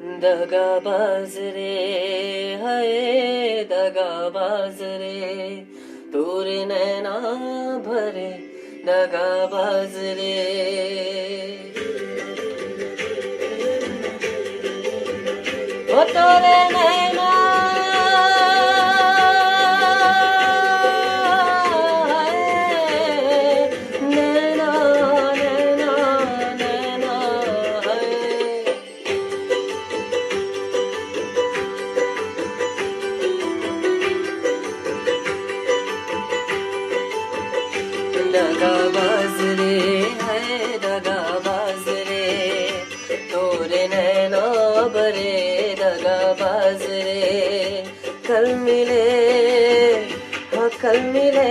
दगाबाज रे है दगाबाज रे तोरे नैना भरे दगाबाज रे ओ तोरे नैना नैना नैना नैना दगाबाज रे है दगाबाज रे तोरे नैना बरे दगाबाज रे कल मिले हाँ कल मिले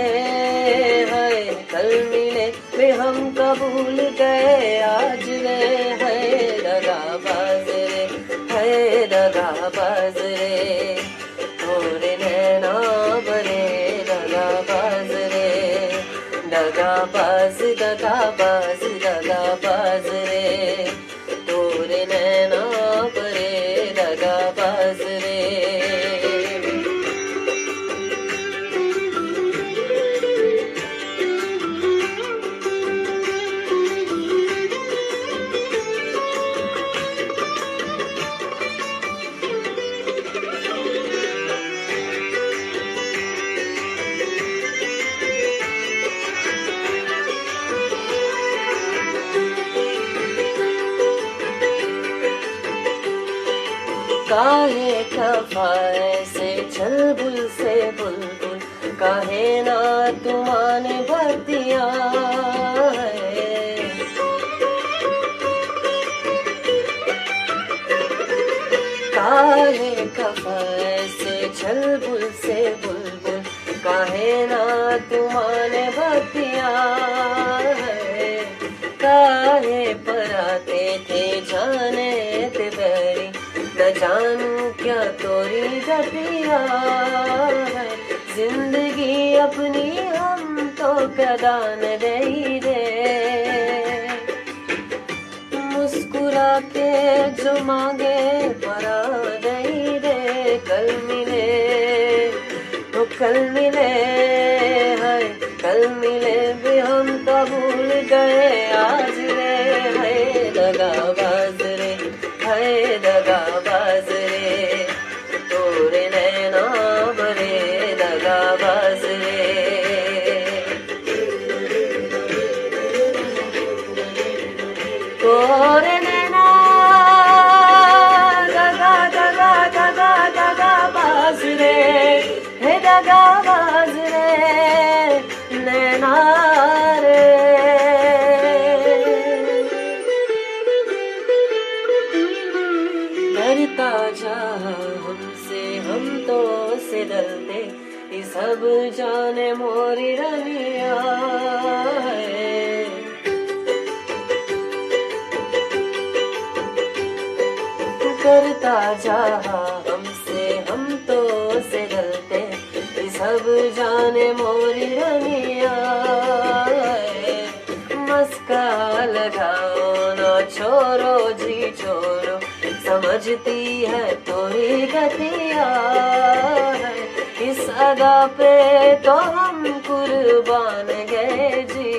हाय कल मिले वे हम कबूल गए आज रे है दगाबाज रे है दगाबाज रे तोरे नैना बरे दगाबाज रे दगाबाज दगाबाज दगाबाज रे तोरे नैना बरे दगाबाज रे काहे खफा ऐसे चल बुल से बुलबुल काहे ना तुमाने भर दिया है काहे खफा ऐसे चल बुल से बुलबुल काहे ना तुमाने भर दिया है काहे पर आते थे जाने ते बैरी न जानू क्या तोरी गतिया है जिंदगी अपनी हम तो कदान दे दे मुस्कुरा के जो मांगे परा दे दे कल मिले तो कल मिले है कल मिले भी हम तो भूल गए आज रे है दगाबाज रे है दगाबाज रे तोरे नैना बरे दगाबाज रे तोरे नैना दगा दगा दगा दगाबाज रे है दगाबाज रे नैना रे डरता जा हमसे हम तो से डरते ये सब जाने मोरी रनिया करता जा हमसे हम तो से डरते ये सब जाने मोरी रनिया मस्का लगाओ ना छोरो जी छोरो समझती है तोरी गतिया है इस अदा पे तो हम कुर्बान गए जी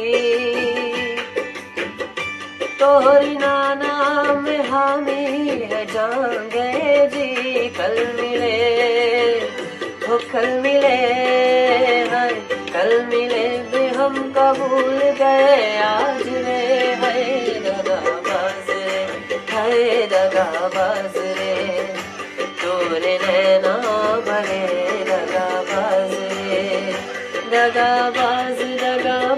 तोरी नाना में हामी है जान गए जी कल मिले हो कल मिले है कल मिले भी हम कबूल गए आज रे है दगाबाज रे है दगाबाज रे तोरे नैना भरे दगाबाज रे दगाबाज दगाबाज